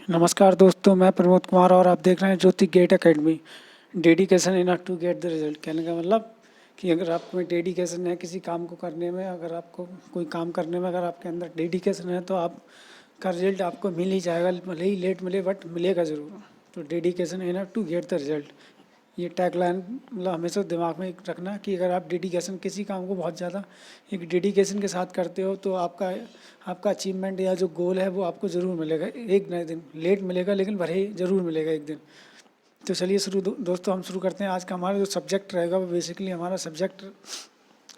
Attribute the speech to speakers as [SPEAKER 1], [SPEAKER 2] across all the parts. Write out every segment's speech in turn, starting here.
[SPEAKER 1] नमस्कार दोस्तों, मैं प्रमोद कुमार और आप देख रहे हैं Jyoti gate academy. Dedication enough to get the result. कहने का मतलब कि अगर आप में डेडिकेशन है किसी काम को करने में, अगर आपको कोई काम करने में अगर आपके अंदर डेडिकेशन है तो आपका रिजल्ट आपको मिल ही जाएगा, भले ही लेट मिले बट मिलेगा ज़रूर। तो dedication enough to get the result, ये टैगलाइन मतलब हमेशा दिमाग में रखना कि अगर आप डेडिकेशन किसी काम को बहुत ज़्यादा एक डेडिकेशन के साथ करते हो तो आपका आपका अचीवमेंट या जो गोल है वो आपको ज़रूर मिलेगा। एक न दिन लेट मिलेगा लेकिन भले ही ज़रूर मिलेगा एक दिन। तो चलिए दोस्तों हम शुरू करते हैं। आज का हमारा जो सब्जेक्ट रहेगा वो बेसिकली हमारा सब्जेक्ट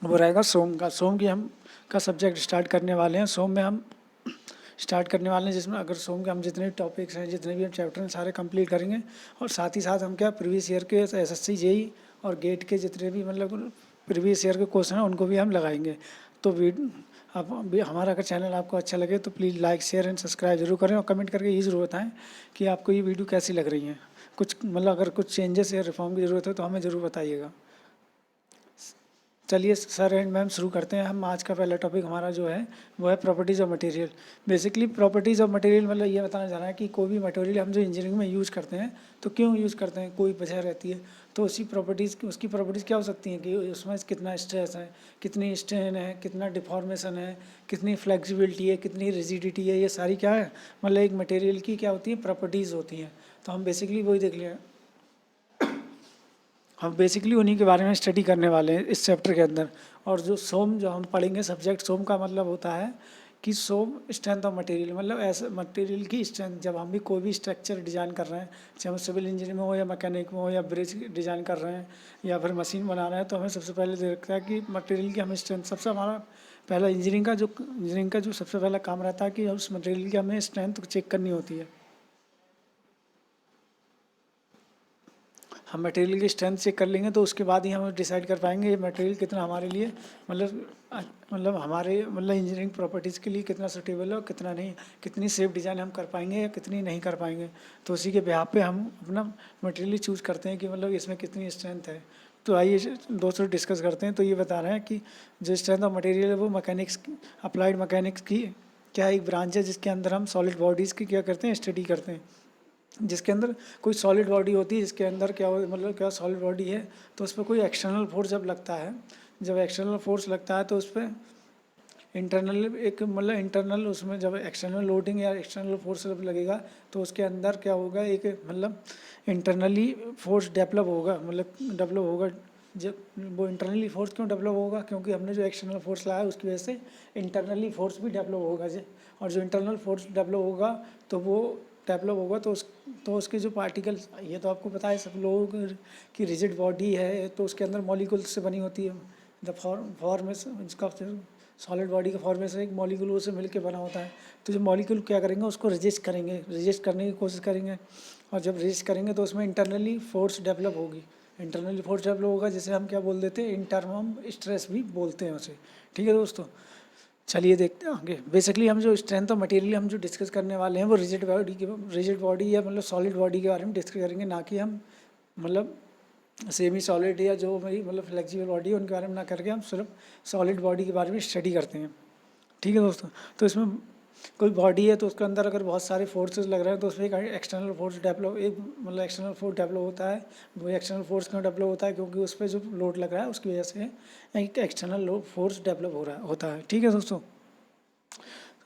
[SPEAKER 1] वो रहेगा सोम का। सोम की हम का सब्जेक्ट स्टार्ट करने वाले हैं। सोम में हम स्टार्ट करने वाले हैं जिसमें अगर सोम के हम जितने भी टॉपिक्स हैं, जितने भी हम चैप्टर हैं, सारे कंप्लीट करेंगे। और साथ ही साथ हम क्या प्रीवियस ईयर के एसएससी जेई और गेट के जितने भी मतलब प्रीवियस ईयर के क्वेश्चन हैं उनको भी हम लगाएंगे। तो अब भी हमारा अगर चैनल आपको अच्छा लगे तो please like share and subscribe जरूर करें और कमेंट करके ये ज़रूर बताएं कि आपको ये वीडियो कैसी लग रही है। कुछ मतलब अगर कुछ चेंजेस या रिफॉर्म की ज़रूरत है तो हमें ज़रूर बताइएगा। चलिए सर एंड मैम शुरू करते हैं। हम आज का पहला टॉपिक हमारा जो है वो है properties of material. Basically properties of material मतलब ये बताना चाह रहा है कि कोई भी मटेरियल हम जो इंजीनियरिंग में यूज़ करते हैं तो क्यों यूज़ करते हैं, कोई वजह रहती है। तो उसकी प्रॉपर्टीज़ क्या हो सकती हैं कि उसमें कितना स्ट्रेस है, कितनी स्ट्रेन है, कितना डिफॉर्मेशन है, कितनी फ्लेक्सिबिलिटी है, कितनी रिजिडिटी है, ये सारी क्या है मतलब एक मटेरियल की क्या होती है प्रॉपर्टीज़ होती हैं। तो हम बेसिकली वही देख लिया, हम बेसिकली उन्हीं के बारे में स्टडी करने वाले हैं इस चैप्टर के अंदर। और जो सोम जो हम पढ़ेंगे सब्जेक्ट सोम का मतलब होता है कि सोम स्ट्रेंथ ऑफ मटेरियल, मतलब ऐसे मटेरियल की स्ट्रेंथ। जब हम भी कोई भी स्ट्रक्चर डिज़ाइन कर रहे हैं, चाहे हम सिविल इंजीनियरिंग में हो या मैकेनिक में हो या ब्रिज डिज़ाइन कर रहे हैं या फिर मशीन बना रहे हैं, तो हमें सबसे पहले देखता है कि मटेरियल की हमें स्ट्रेंथ सबसे हमारा पहला इंजीनियरिंग का जो सबसे पहला काम रहता है कि उस मटेरियल की हमें स्ट्रेंथ चेक करनी होती है। हम मटेरियल की स्ट्रेंथ चेक कर लेंगे तो उसके बाद ही हम डिसाइड कर पाएंगे ये मटेरियल कितना हमारे लिए मतलब हमारे मतलब इंजीनियरिंग प्रॉपर्टीज़ के लिए कितना सूटेबल है और कितना नहीं, कितनी सेफ डिज़ाइन हम कर पाएंगे या कितनी नहीं कर पाएंगे। तो उसी के बिहाफ पे हम अपना मटेरियल चूज़ करते हैं कि मतलब इसमें कितनी स्ट्रेंथ है। तो आइए दोस्तों डिस्कस करते हैं। तो ये बता रहे हैं कि जो स्ट्रेंथ ऑफ मटेरियल है वो अप्लाइड मैकेनिक्स की क्या एक ब्रांच है जिसके अंदर हम सॉलिड बॉडीज़ की क्या करते हैं स्टडी करते हैं। जिसके अंदर कोई सॉलिड बॉडी होती है, जिसके अंदर क्या मतलब क्या सॉलिड बॉडी है तो उस पर कोई एक्सटर्नल फोर्स जब लगता है, जब एक्सटर्नल फोर्स लगता है तो उस पर इंटरनल एक मतलब इंटरनल उसमें जब एक्सटर्नल लोडिंग या एक्सटर्नल फोर्स जब लगेगा तो उसके अंदर क्या होगा एक मतलब इंटरनली फोर्स डेवलप होगा, मतलब डेवलप होगा। जब वो इंटरनली फोर्स क्यों डेवलप होगा, क्योंकि हमने जो एक्सटर्नल फोर्स लगाया उसकी वजह से इंटरनली फोर्स भी डेवलप होगा जी। और जो इंटरनल फोर्स डेवलप होगा तो वो डेवलप होगा तो उसके जो पार्टिकल्स, ये तो आपको पता है सब लोगों की रिजिड बॉडी है तो उसके अंदर मॉलिक्यूल से बनी होती है। द फॉर्मेशन इसका सॉलिड बॉडी का फॉर्मेशन एक मॉलिक्यूल से मिलकर बना होता है। तो जो मॉलिक्यूल क्या करेंगे उसको रजिस्ट करेंगे, रजिस्ट करने की कोशिश करेंगे। और जब रजिस्ट करेंगे तो उसमें इंटरनली फोर्स डेवलप होगी, इंटरनली फोर्स डेवलप होगा जिसे हम क्या बोल देते हैं इंटरनल स्ट्रेस भी बोलते हैं उसे। ठीक है दोस्तों, चलिए देखते हैं आगे। बेसिकली हम जो स्ट्रेंथ ऑफ मटेरियल हम जो डिस्कस करने वाले हैं वो रिजिड बॉडी या मतलब सॉलिड बॉडी के बारे में डिस्कस करेंगे, ना कि हम मतलब सेमी सॉलिड या जो मेरी मतलब फ्लेक्सिबल बॉडी है उनके बारे में ना करके हम सिर्फ सॉलिड बॉडी के बारे में स्टडी करते हैं। ठीक है दोस्तों, तो इसमें कोई बॉडी है तो उसके अंदर अगर बहुत सारे फोर्सेस लग रहे हैं तो उसमें एक एक्सटर्नल फोर्स डेवलप एक मतलब एक्सटर्नल फोर्स डेवलप होता है। वो एक्सटर्नल फोर्स क्यों डेवलप होता है, क्योंकि उस पर जो लोड लग रहा है उसकी वजह से एक एक्सटर्नल फोर्स डेवलप हो रहा होता है। ठीक है दोस्तों,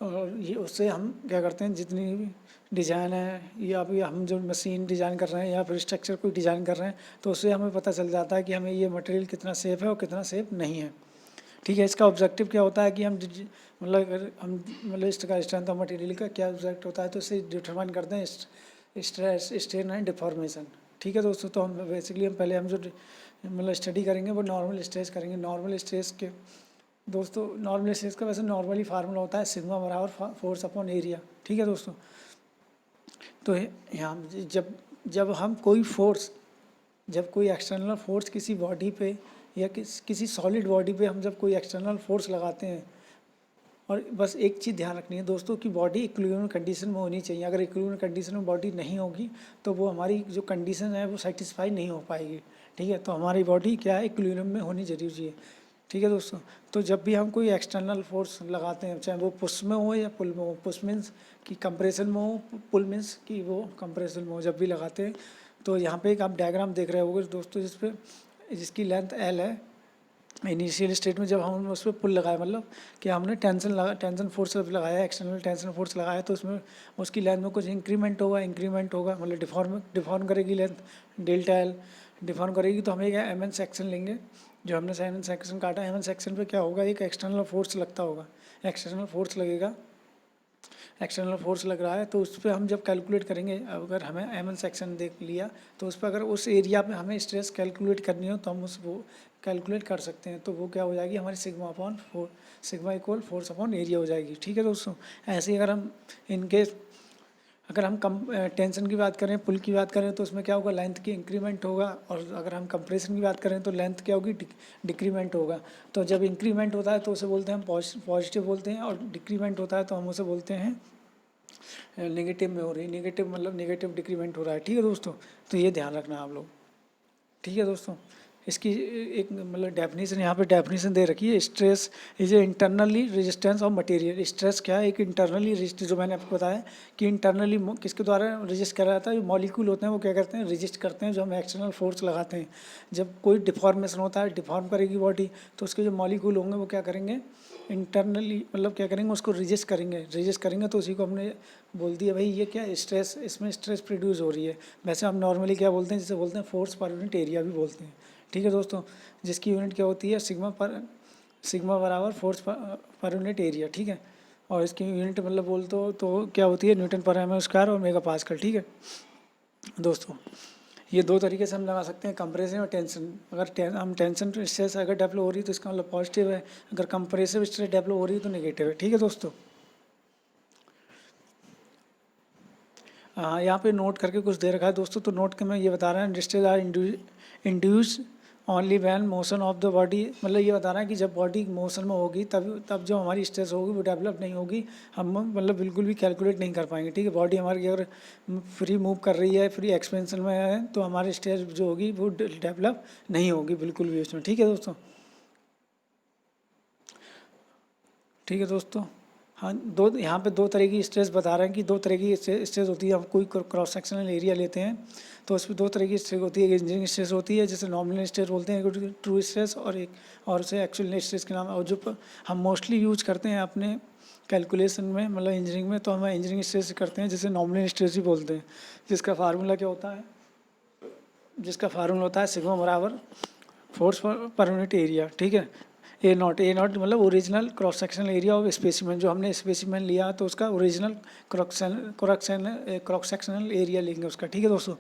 [SPEAKER 1] और ये उससे हम क्या करते हैं जितनी भी डिज़ाइन है या फिर हम जो मशीन डिज़ाइन कर रहे हैं या फिर स्ट्रक्चर कोई डिज़ाइन कर रहे हैं तो उससे हमें पता चल जाता है कि हमें ये मटेरियल कितना सेफ़ है और कितना सेफ़ नहीं है। ठीक है, इसका ऑब्जेक्टिव क्या होता है कि हम मतलब अगर हम मतलब इसका स्ट्रेंथ ऑफ मटेरियल का क्या ऑब्जेक्ट होता है तो इससे डिटरमाइन करते हैं स्ट्रेस स्ट्रेन एंड डिफॉर्मेशन। ठीक है दोस्तों, तो हम बेसिकली हम पहले हम जो मतलब स्टडी करेंगे वो नॉर्मल स्ट्रेस करेंगे। नॉर्मल स्ट्रेस के दोस्तों नॉर्मल स्ट्रेस का वैसे नॉर्मली फार्मूला होता है सिग्मा बराबर फोर्स अपॉन एरिया। ठीक है दोस्तों, तो यहाँ जब हम कोई फोर्स, जब कोई एक्सटर्नल फोर्स किसी बॉडी पे या किसी सॉलिड बॉडी पे हम जब कोई एक्सटर्नल फोर्स लगाते हैं, और बस एक चीज़ ध्यान रखनी है दोस्तों कि बॉडी इक्विलिब्रियम कंडीशन में होनी चाहिए। अगर इक्विलिब्रियम कंडीशन में बॉडी नहीं होगी तो वो हमारी जो कंडीशन है वो सेटिस्फाई नहीं हो पाएगी। ठीक है, तो हमारी बॉडी क्या है इक्विलिब्रियम में होनी जरूरी है। ठीक है दोस्तों। तो जब भी हम कोई एक्सटर्नल फोर्स लगाते हैं, चाहे वो पुश में हो या पुल में हो, पुश मीन्स कि कंप्रेशन में हो, पुल मीन्स कि वो कंप्रेशन में हो, जब भी लगाते हैं तो यहाँ पे एक आप डायग्राम देख रहे होगे दोस्तों, जिसकी लेंथ एल है। इनिशियल स्टेट में जब हम उस पर पुल लगाए, मतलब कि हमने टेंशन फोर्स लगाया, एक्सटर्नल टेंशन फोर्स लगाया, तो उसमें उसकी लेंथ में कुछ इंक्रीमेंट होगा, मतलब डिफॉर्म करेगी लेंथ, डेल्टा एल डिफॉर्म करेगी। तो हम एक एम एन सेक्शन लेंगे, जो हमने एम एन सेक्शन काटा, एम एन सेक्शन पे क्या होगा, एक एक्सटर्नल फोर्स लगता होगा, एक्सटर्नल फोर्स लगेगा, एक्सटर्नल फोर्स लग रहा है। तो उस पर हम जब कैलकुलेट करेंगे, अगर हमें एम एन सेक्शन देख लिया, तो उस पर अगर उस एरिया पे हमें स्ट्रेस कैलकुलेट करनी हो तो हम उस वो कैलकुलेट कर सकते हैं। तो वो क्या हो जाएगी हमारी sigma upon four, sigma equal force upon area हो जाएगी। ठीक है दोस्तों। ऐसे ही अगर हम इनकेस अगर हम कम टेंशन की बात करें, पुल की बात करें, तो उसमें क्या होगा, लेंथ की इंक्रीमेंट होगा। और अगर हम कंप्रेशन की बात करें तो लेंथ क्या होगी, डिक्रीमेंट होगा। तो जब इंक्रीमेंट होता है तो उसे बोलते हैं हम पॉजिटिव बोलते हैं, और डिक्रीमेंट होता है तो हम उसे बोलते हैं नेगेटिव में हो रही, नेगेटिव मतलब नेगेटिव डिक्रीमेंट हो रहा है। ठीक है दोस्तों। तो ये ध्यान रखना आप लोग। ठीक है दोस्तों। इसकी एक मतलब डेफिनेशन यहाँ पे डेफिनेशन दे रखी है, stress is a internally resistance of material. Stress क्या है, एक इंटरनली रेजिस्ट, जो मैंने आपको बताया कि इंटरनली किसके द्वारा रेजिस्ट करा जाता है, जो मॉलिक्यूल होते हैं वो क्या करते हैं, रेजिस्ट करते हैं, जो हम एक्सटर्नल फोर्स लगाते हैं। जब कोई डिफॉर्मेशन होता है, डिफॉर्म करेगी बॉडी, तो उसके जो मॉलिक्यूल होंगे वो क्या करेंगे, इंटरनली मतलब क्या करेंगे, उसको रेजिस्ट करेंगे। तो उसी को हमने बोल दिया भाई ये क्या स्ट्रेस, इसमें स्ट्रेस प्रोड्यूस हो रही है। वैसे हम नॉर्मली क्या बोलते हैं, जिसे बोलते हैं फोर्स पर यूनिट एरिया भी बोलते हैं। ठीक है दोस्तों। जिसकी यूनिट क्या होती है, सिग्मा बराबर फोर्स पर यूनिट एरिया। ठीक है। और इसकी यूनिट मतलब बोल तो क्या होती है, न्यूटन पर एम स्क्वायर और मेगा पास्कल। ठीक है दोस्तों। ये दो तरीके से हम लगा सकते हैं, कंप्रेसिव और टेंशन। अगर हम टेंशन स्ट्रेस अगर डेवलप हो रही है तो इसका मतलब पॉजिटिव है, अगर कंप्रेसिव स्ट्रेस डेवलप हो रही है तो नेगेटिव है। ठीक है दोस्तों। हाँ, यहाँ पे नोट करके कुछ दे रखा है दोस्तों। तो नोट के मैं ये बता रहा है, stress are induce only when motion of the body, मतलब ये बता रहा है कि जब बॉडी मोशन में होगी तब जो हमारी स्ट्रेस होगी वो डेवलप नहीं होगी, हम मतलब बिल्कुल भी कैलकुलेट नहीं कर पाएंगे। ठीक है। बॉडी हमारी अगर फ्री मूव कर रही है, फ्री एक्सपेंशन में है, तो हमारी स्ट्रेस जो होगी वो डेवलप नहीं होगी बिल्कुल भी उसमें। ठीक है दोस्तों। ठीक है दोस्तों। हाँ, दो यहाँ पे दो तरह की स्ट्रेस बता रहे हैं कि दो तरह की स्ट्रेस होती है। हम कोई क्रॉस सेक्शनल एरिया लेते हैं तो उसमें दो तरह की स्ट्रेस होती है, एक इंजीनियरिंग स्ट्रेस होती है जिसे नॉमिनल स्ट्रेस बोलते हैं, एक ट्रू स्ट्रेस, और उसे एक्चुअल स्ट्रेस के नाम है। और जो हम मोस्टली यूज करते हैं अपने कैलकुलेशन में, मतलब इंजीनियरिंग में, तो हम इंजीनियरिंग स्ट्रेस करते हैं जिसे नॉमिनल स्ट्रेस भी बोलते हैं, जिसका फार्मूला क्या होता है, सिग्मा बराबर फोर्स पर यूनिट एरिया। ठीक है। ए नॉट मतलब original cross sectional area of specimen, जो हमने स्पेसिमेन लिया तो उसका ओरिजिनल क्रॉस सेक्शनल एरिया लेंगे उसका। ठीक है दोस्तों।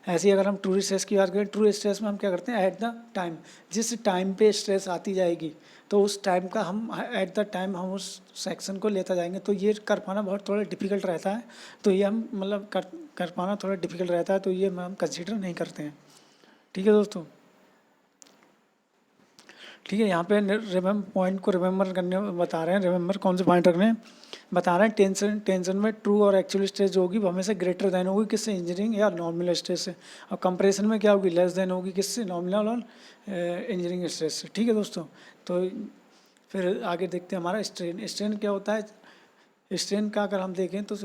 [SPEAKER 1] ऐसे ही अगर हम ट्रू स्ट्रेस की बात करें, ट्रू स्ट्रेस में हम क्या करते हैं, एट द टाइम, जिस टाइम पे स्ट्रेस आती जाएगी तो उस टाइम का हम एट द टाइम हम उस सेक्शन को लेता जाएंगे। तो ये कर पाना बहुत थोड़ा डिफिकल्ट रहता है, तो ये हम मतलब कर पाना थोड़ा डिफिकल्ट रहता है, तो ये हम कंसिडर नहीं करते हैं। ठीक है दोस्तों। ठीक है। यहाँ पे पॉइंट को रिमेंबर करने बता रहे हैं, रिमेंबर कौन से पॉइंट रखने हैं बता रहे हैं। टेंशन में ट्रू और एक्चुअल स्ट्रेस जो होगी वो हमेशा ग्रेटर देन होगी किससे, इंजीनियरिंग या नॉर्मल स्ट्रेस से। और कंप्रेशन में क्या होगी, लेस देन होगी किससे, नॉर्मल और इंजीनियरिंग स्ट्रेस से। ठीक है दोस्तों। तो फिर आगे देखते हैं हमारा स्ट्रेन क्या होता है। स्ट्रेन का अगर हम देखें तो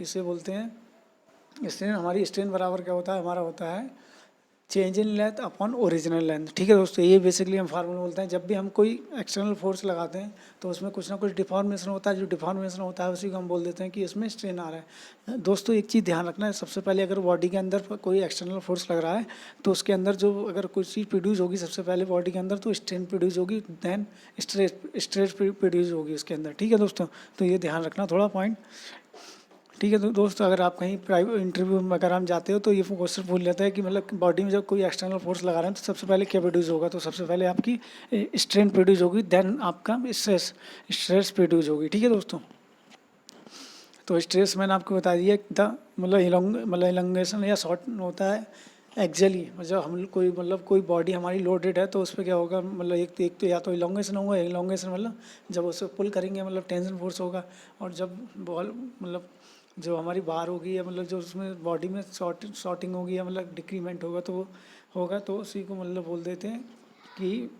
[SPEAKER 1] इसे बोलते हैं स्ट्रेन, हमारी स्ट्रेन बराबर क्या होता है, हमारा होता है change in length upon original length. ठीक है दोस्तों। ये बेसिकली हम फार्मूला बोलते हैं, जब भी हम कोई एक्सटर्नल फोर्स लगाते हैं तो उसमें कुछ ना कुछ डिफॉर्मेशन होता है, जो डिफॉर्मेशन होता है उसी को हम बोल देते हैं कि इसमें स्ट्रेन आ रहा है। दोस्तों एक चीज़ ध्यान रखना है, सबसे पहले अगर बॉडी के अंदर कोई एक्सटर्नल फोर्स लग रहा है तो उसके अंदर जो अगर कोई चीज़ प्रोड्यूस होगी सबसे पहले बॉडी के अंदर, तो स्ट्रेन प्रोड्यूस होगी, देन स्ट्रेस प्रोड्यूस होगी उसके अंदर। ठीक है दोस्तों। तो ये ध्यान रखना थोड़ा पॉइंट। ठीक है। तो दोस्तों अगर आप कहीं प्राइवेट इंटरव्यू में अगर हम जाते हो तो ये क्वेश्चन पूछ लेता है कि मतलब बॉडी में जब कोई एक्सटर्नल फोर्स लगा रहे हैं तो सबसे पहले क्या प्रोड्यूस होगा, तो सबसे पहले आपकी स्ट्रेन प्रोड्यूस होगी, देन आपका स्ट्रेस प्रोड्यूस होगी। ठीक है दोस्तों। तो स्ट्रेस मैंने आपको बता दिया मतलब इलॉन्गेशन या शॉर्ट होता है एक्जली, मतलब हम कोई बॉडी हमारी लोडेड है तो उस पर क्या होगा, मतलब एक तो या तो इलॉन्गेशन होगा, इलॉन्गेशन मतलब जब उसे पुल करेंगे मतलब टेंशन फोर्स होगा, और जब बॉल मतलब जो हमारी बार होगी या मतलब जो उसमें बॉडी में शॉर्टिंग होगी या मतलब डिक्रीमेंट होगा तो वो होगा, तो उसी को मतलब बोल देते हैं कि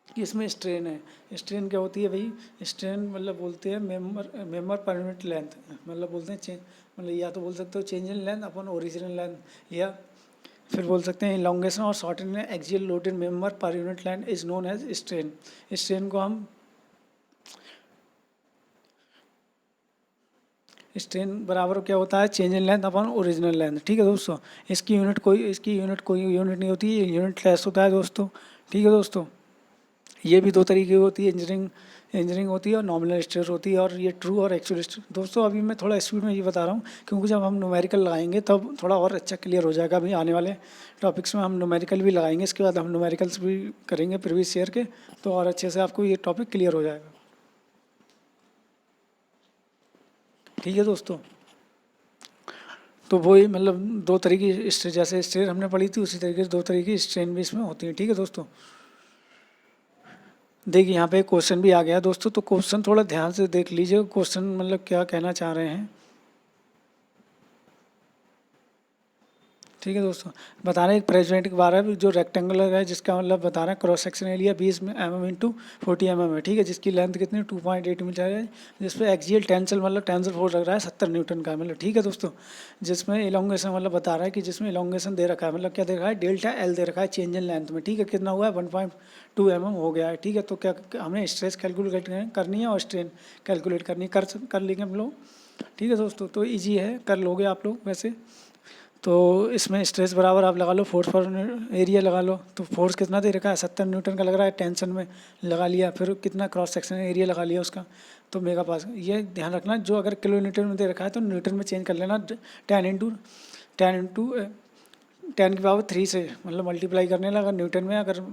[SPEAKER 1] कि इसमें स्ट्रेन है। स्ट्रेन क्या होती है भाई? स्ट्रेन मतलब बोलते हैं मेंबर पर यूनिट लेंथ, मतलब बोलते हैं मतलब या तो बोल सकते हो change in length upon original length, या फिर बोल सकते हैं इलॉन्गेशन और shorten axial loaded member per unit length is known as strain. Strain को हम स्ट्रेन बराबर क्या होता है? Change in length upon original length. ठीक है दोस्तों, इसकी यूनिट कोई यूनिट नहीं होती, यूनिट लेस होता है दोस्तों। ठीक है दोस्तों, ये भी दो तरीके की होती है, इंजीनियरिंग होती है और नॉमिनल स्ट्रेस होती है, और ये ट्रू और एक्चुअल स्ट्रेस। दोस्तों अभी मैं थोड़ा स्पीड में ये बता रहा हूँ क्योंकि जब हम न्यूमेरिकल लगाएंगे तब थोड़ा और अच्छा क्लियर हो जाएगा। अभी आने वाले टॉपिक्स में हम न्यूमेरिकल भी लगाएंगे, इसके बाद हम न्यूमेरिकल्स भी करेंगे प्रीवियस ईयर के, तो और अच्छे से आपको ये टॉपिक क्लियर हो जाएगा। ठीक है दोस्तों, तो वही मतलब दो तरीके की स्ट्रेस, जैसे स्ट्रेस हमने पढ़ी थी उसी तरीके से दो तरीके की स्ट्रेन भी इसमें होती है। ठीक है दोस्तों, देखिए यहाँ पे क्वेश्चन भी आ गया दोस्तों, तो क्वेश्चन थोड़ा ध्यान से देख लीजिए, क्वेश्चन मतलब क्या कहना चाह रहे हैं। ठीक है दोस्तों, बता रहे हैं प्रेजेंट के बारे में जो रेक्टेंगुलर है, जिसका मतलब बता रहे हैं cross section area 20 mm into 40 mm है। ठीक है, जिसकी लेंथ कितनी 2.8 मीटर है, जिसपे एक्सियल टेंसल मतलब टेंसल फोर्स लग रहा है 70 न्यूटन का, मतलब ठीक है दोस्तों। जिसमें इलोंगेशन मतलब बता रहा है कि जिसमें इलोंगेशन दे रखा है, मतलब क्या दे रखा है? डेल्टा एल दे रखा है चेंज इन लेंथ में। ठीक है, कितना हुआ है? 1.2 mm हो गया है। ठीक है, तो क्या हमें स्ट्रेस कैलकुलेट करनी है और स्ट्रेन कैलकुलेट करनी है, कर लेंगे हम लोग। ठीक है दोस्तों, तो ईजी है, कर लोगे आप लोग वैसे। तो इसमें स्ट्रेस बराबर आप लगा लो फोर्स पर एरिया लगा लो, तो फोर्स कितना दे रखा है? 70 न्यूटन का लग रहा है, टेंशन में लगा लिया, फिर कितना क्रॉस सेक्शन एरिया लगा लिया उसका, तो मेगा पास। ये ध्यान रखना, जो अगर किलो न्यूटन में दे रखा है तो न्यूटन में चेंज कर लेना, 10 की पावर 3 से मतलब मल्टीप्लाई करने लगा न्यूटन में। अगर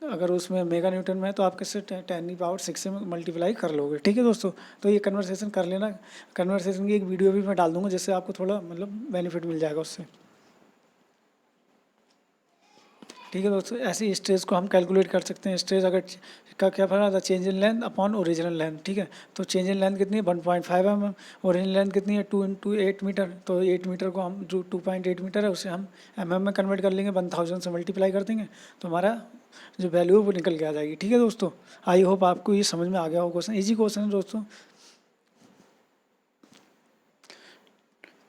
[SPEAKER 1] अगर उसमें मेगा न्यूटन में है तो आप किससे 10 की पावर 6 से मल्टीप्लाई कर लोगे। ठीक है दोस्तों, तो ये कन्वर्सेशन कर लेना। कन्वर्सेशन की एक वीडियो भी मैं डाल दूंगा, जिससे आपको थोड़ा मतलब बेनिफिट मिल जाएगा उससे। ठीक है दोस्तों, ऐसे स्ट्रेस को हम कैलकुलेट कर सकते हैं। स्ट्रेस अगर का क्या फर्क था? Change in length upon original length. ठीक है, तो चेंज इन लेंथ कितनी है? 1.5 mm। ओरिजिनल लेंथ कितनी है? 2 × 8 मीटर। तो 8 मीटर को हम जो 2.8 मीटर है उसे हम mm में कन्वर्ट कर लेंगे, 1000 से मल्टीप्लाई कर देंगे, तो हमारा जो वैल्यू है वो निकल के आ जाएगी। ठीक है दोस्तों, आई होप आपको ये समझ में आ गया हो क्वेश्चन। ईजी क्वेश्चन है दोस्तों।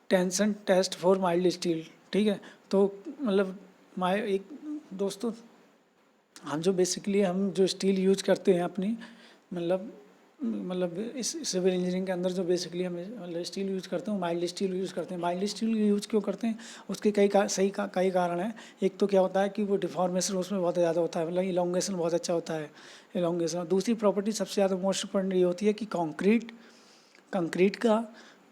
[SPEAKER 1] Tension test for mild steel. ठीक है, तो मतलब एक दोस्तों, हम जो स्टील यूज करते हैं अपनी मतलब इस सिविल इंजीनियरिंग के अंदर जो बेसिकली हम मतलब स्टील यूज करते हैं, माइल्ड स्टील यूज़ करते हैं। माइल्ड स्टील यूज़ क्यों करते हैं? उसके कई कारण हैं। एक तो क्या होता है कि वो डिफॉर्मेशन उसमें बहुत ज़्यादा होता है, मतलब इलोंगेशन बहुत अच्छा होता है, इलोंगेशन। दूसरी प्रॉपर्टी सबसे ज़्यादा मोस्ट इम्पोर्टेंट ये होती है कि कंक्रीट का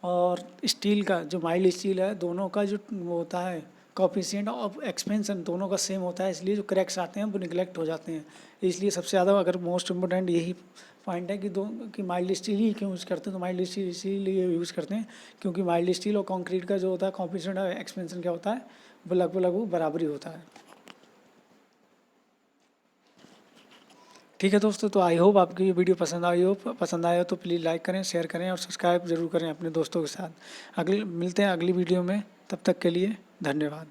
[SPEAKER 1] और स्टील का, जो माइल्ड स्टील है, दोनों का जो वो होता है कोफिशिएंट ऑफ एक्सपेंशन दोनों का सेम होता है, इसलिए जो क्रैक्स आते हैं वो निगलेक्ट हो जाते हैं। इसलिए सबसे ज़्यादा अगर मोस्ट इम्पोर्टेंट यही पॉइंट है कि माइल्ड स्टील ही क्यों यूज़ करते हैं, तो माइल्ड स्टील इसीलिए यूज़ करते हैं क्योंकि माइल्ड स्टील और कंक्रीट का जो होता है कोफिशिएंट ऑफ एक्सपेंशन क्या होता है, वो लगभग बराबर ही होता है। ठीक है दोस्तों, तो आई होप आपको ये वीडियो पसंद आया हो तो प्लीज़ लाइक करें, शेयर करें और सब्सक्राइब जरूर करें अपने दोस्तों के साथ। मिलते हैं अगली वीडियो में, तब तक के लिए धन्यवाद।